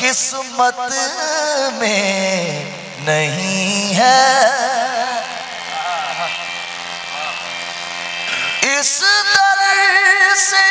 किस्मत में नहीं है। इस दर से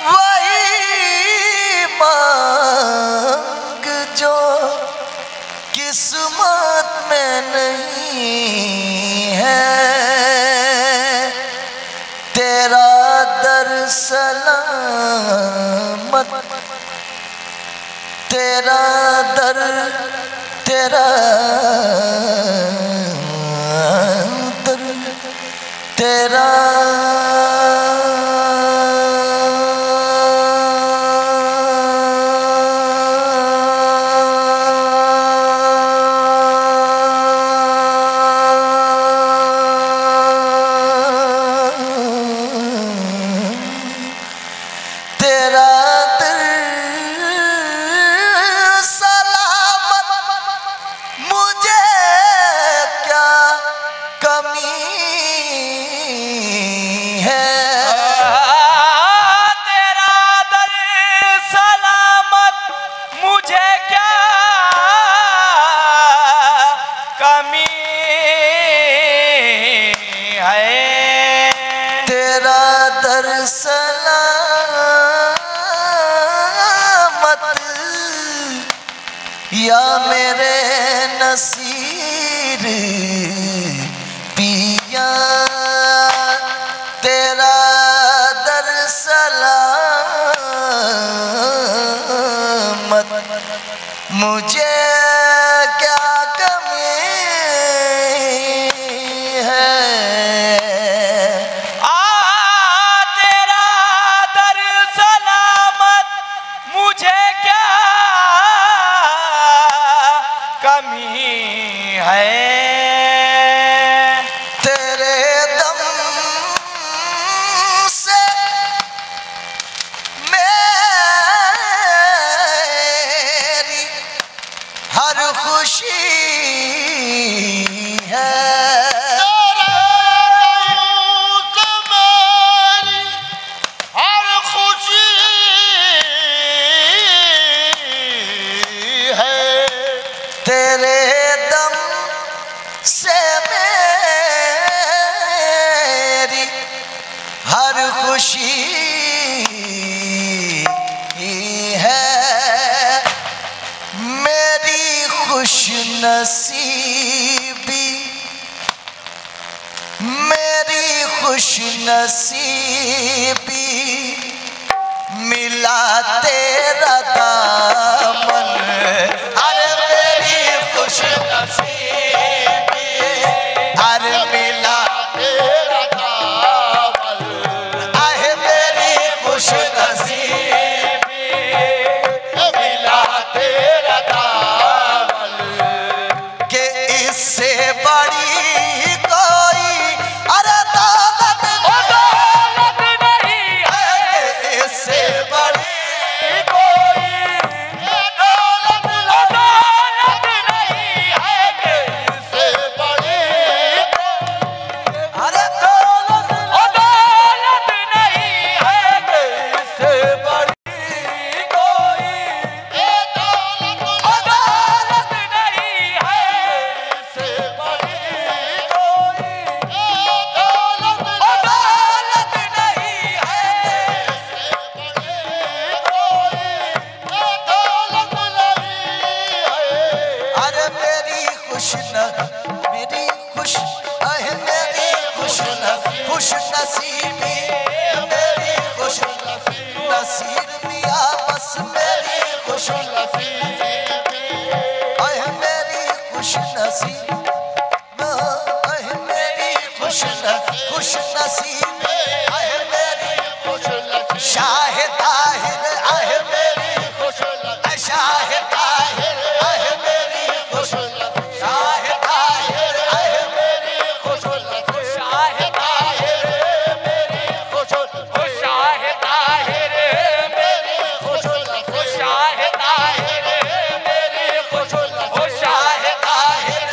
वही मांग जो किस्मत में नहीं है। तेरा दर सलामत, तेरा दर, तेरा दर, तेरा या मेरे नसीर पिया, तेरा दर सलामत मुझे क्या कमी है। तेरा दर सलामत मुझे क्या कमी है। तेरे दम से मेरी हर खुशी है। तेरे दम से मेरी हर खुशी है। मेरी खुश नसीबी, मेरी खुश नसीबी मिला तेरा दामन। अरे मेरी खुश नसीबी, अरे मिला तेरा दामन। आहे मेरी खुश नसीबी मिला तेरा दामन। के इससे बड़ी कोई अरे दौलत नहीं है। इससे बड़ी कोई दौलत नहीं है। इससे बड़ी अरे दौलत नहीं है। इससे बड़ी कोई दौलत नहीं है। इससे बड़ी कोई दौलत नहीं है। अरे मेरी खुश आहे मेरी खुश नसीबी, मेरी खुश नसीब मिया बस मेरी खुश नसीबी। आहे मेरी खुश नसीब, आहे मेरी खुश नसीबी, आहे मेरी खुश शाह ताहिर, आहे मेरी खुश शाह ताहिर, आहे मेरी खुश शाह ताहिर, आहे मेरी खुश शाह ताहिर, मेरी खुश शाह ताहिर, मेरी खुश शाह ताहिर, मेरी खुश शाह ताहिर,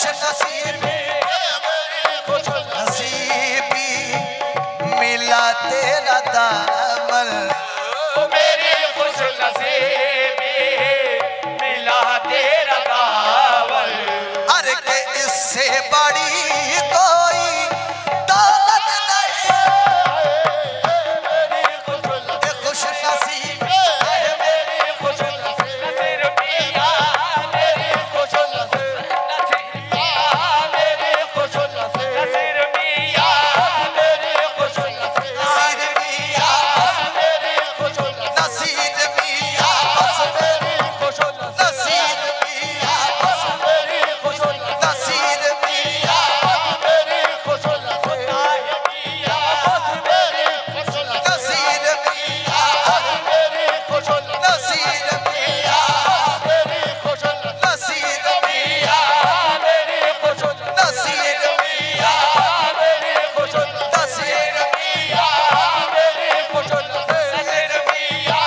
नसीबी नसीबी मिला तेरा दामन मेरी खुश नसीबी मिला तेरा दामन। अरे के इससे बड़ी कोई दौलत नहीं मेरी खुश नसीब मेरी खुश नसीर पिया मेरी खुश नसीबिया मेरी खुश नसीर पिया मेरी खुश नसीर मिया मेरी खुश नसीर मिया बस मेरी खुश नसीर मिया बस मेरी खुश नसीर मिया मेरी खुश पिया मेरी खुश नसीर मिया मेरी खुश नसीर मिया मेरी खुश नसीर मिया मेरी खुश नसीर मिया मेरी खुश नसीर पिया मेरी खुश नसीर पिया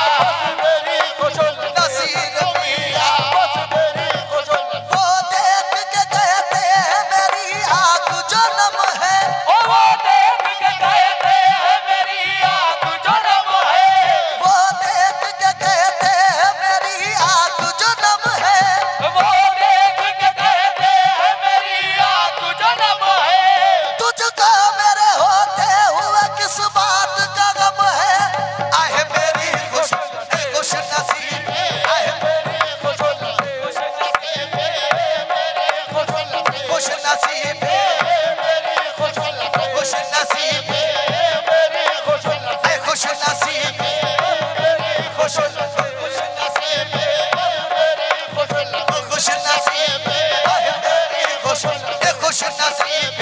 मेरी खुश नसीर मिया बस मेरी खुश वो देख के कहते हैं मेरी आँख जन्म है वो देख के कहते हैं मेरी आँख जन्म है वो देख के कहते हैं मेरी आँख जन्म है वो देख के कहते हैं मेरी आँख जन्म है तुझको मेरे होते हुए किस बात का गम है आहे मेरी खुश नसीब आहे मेरी खुश नसीब मेरी खुश खुश नसीब मेरी खुश खुश नसीब मेरी खुश है खुश नसीब मेरी खुश खुश नसीब मेरी खुश खुश नसीब आहे मेरी खुश नसीब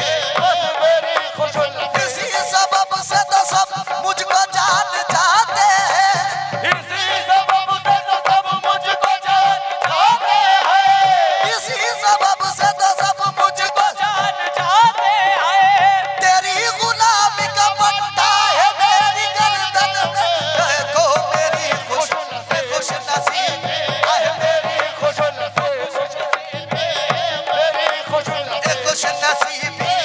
मेरी खुश इसी सबब से तो सब मुझको जान जाते हैं इसी सबब से तो सब मुझको जान जाते हैं इसी सबब से तो सब मुझको जान जाते हैं तेरी गुलामी का पट्टा है मेरी गर्दन में देखो मेरी खुश नसीब आहे मेरी खुश नसीब मेरी खुश खुश नसीबी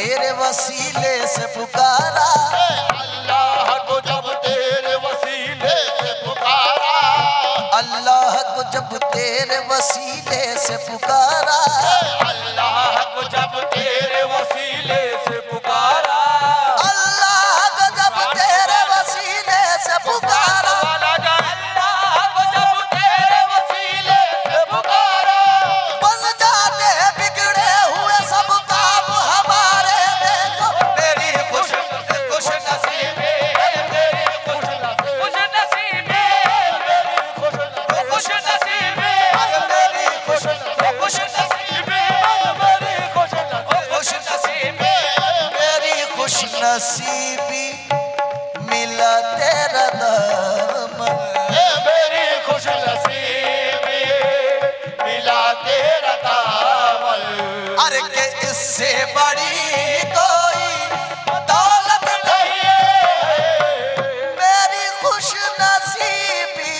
तेरे वसीले से पुकारा, अल्लाह को जब तेरे वसीले से पुकारा, अल्लाह को जब तेरे वसीले से पुकारा, अल्लाह को जब तेरे वसीले से पुकारा, अल्लाह को जब तेरे वसीले से पुकारा, अल्लाह को जब तेरे वसीले से पुकारा, बन जाते बिगड़े हुए सब काम हमारे। देखो मेरी खुश खुश नसीबी, मेरी खुश नसीबी, खुश नसीबी, मेरी खुश खुश नसीबी, मेरी खुश खुश नसीबी, मेरी खुश नसीबी मिला तेरा दामन। मेरी खुश नसीबी मिला तेरा दामन। अरे के इससे बड़ी कोई दौलत नहीं है, मेरी खुश नसीबी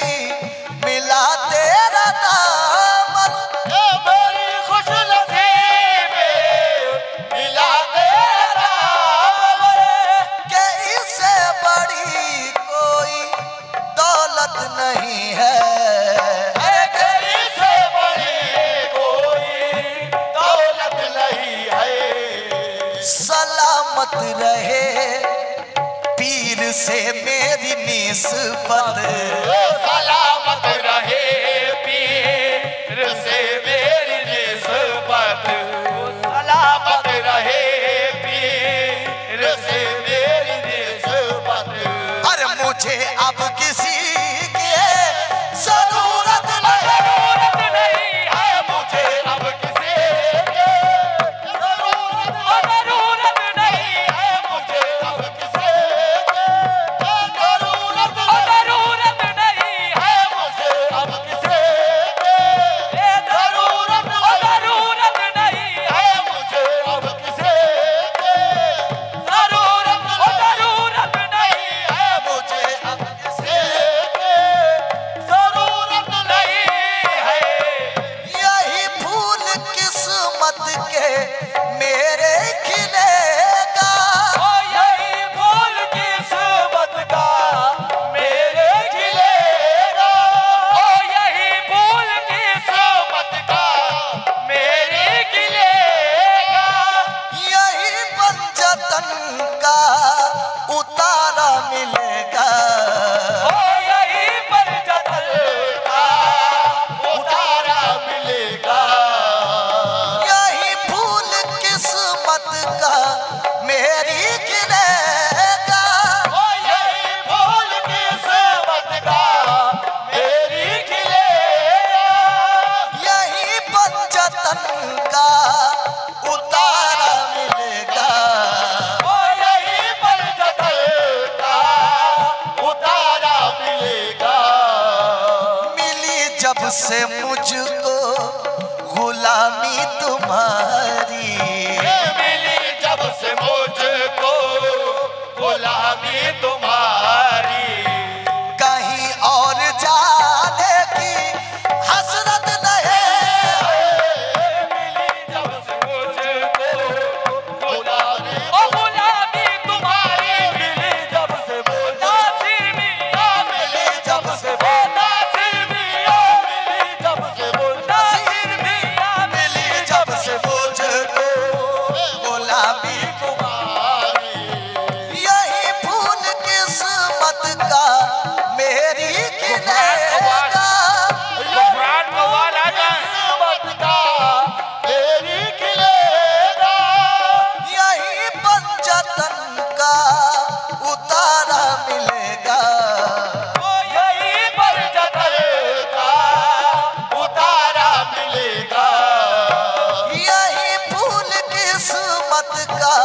मिला तेरा दामन। मेरी खुश नसीबी मिला तेरा दामन। के इससे बड़ी कोई दौलत नहीं है, इससे बड़ी कोई दौलत नहीं है। सलामत रहे पीर से मेरी निस्बत, सलामत रहे पीर से मेरी निस्बत, सलामत रहे पीर से मेरी निस्बत। अरे मुझे अब किसी की जरूरत नहीं, जरूरत नहीं है मुझे अब किसी की, जरूरत नहीं है मुझे अब किसी की, जरूरत नहीं है मुझे अब किसी की, जरूरत नहीं है मुझे अब किसी की, जरूरत नहीं है मुझे अब किसी जरूरत नहीं है। यही फूल किस्मत के मेरे खिलेगा, ओ यही फूल किस्मत का मेरे खिलेगा, ओ यही फूल किस्मत का मेरे खिलेगा, यही पंचतन का उतारा मिलेगा, ओ यही पंचतन का उतारा मिलेगा, यही फूल किस्मत का मेरी खिलेगा, ओ यही फूल किस्मत का मेरी खिलेगा, यही पंचतन का उतारा मिलेगा। ओ यही पंचतन का उतारा मिलेगा। मिली जब से मुझको गुलामी तुम्हारी, मिली जब से मुझको गुलामी तुम्हारी, कहीं और जाने की हसरत नहीं, मिली जब से मुझको गुलामी, ओ गुलामी तुम्हारी, मिली जब से नासिर मियां, मिली जब से नासिर मियां, मिली जब से नासिर मियां, मिली जब से मुझको गुलामी तुम्हारी, यही फूल किस्मत का मेरी खिलेगा, किस्मत का मेरी खिलेगा, यही पंचतन का उतारा मिलेगा, ओ यही पंचतन का उतारा मिलेगा, यही फूल किस्मत का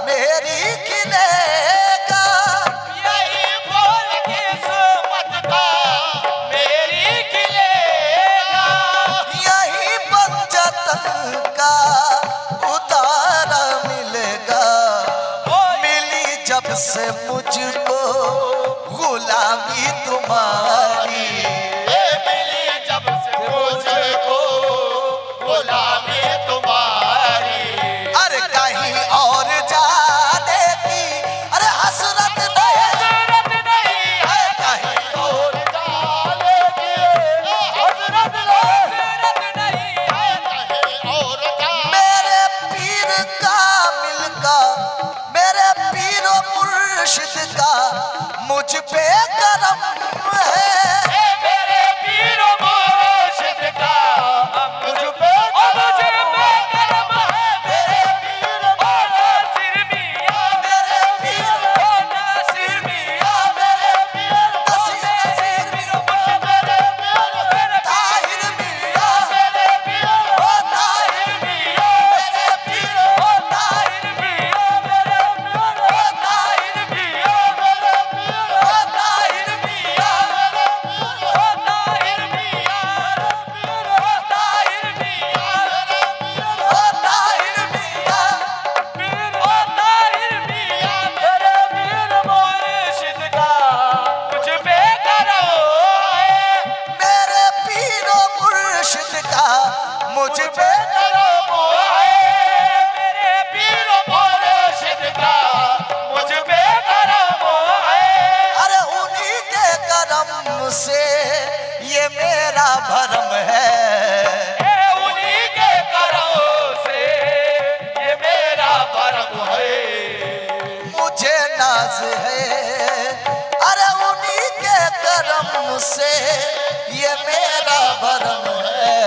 मेरी खिलेगा, यही फूल किस्मत का मेरी खिलेगा, यही पंचतन का उतारा मिलेगा। मिली जब से मुझको गुलामी तुम्हारी, मिली जब से मुझको गुलामी तुम्हारी, अरे कहीं और मुझ पे करम है मेरे पीर मुर्शिद का, मुझ पे करम है। अरे उन्हीं के करम से ये मेरा भरम है, उन्हीं के करम से ये मेरा भरम है। मुझे नाज है। अरे उन्हीं के करम से ये मेरा भरम है,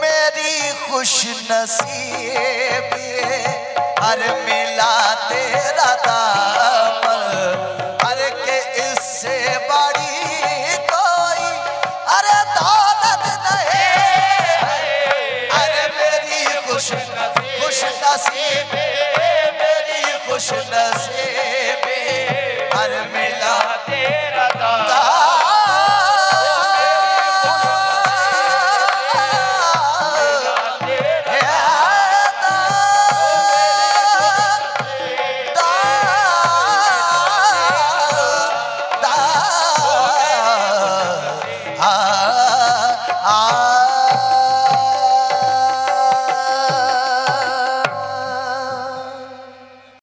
मेरी खुश नसीबी अरे मिला तेरा दामन, अरे के इससे बड़ी कोई अरे दौलत नहीं। अरे मेरी खुश नसीबी, मेरी खुश नसीबी अरे मिला तेरा दामन।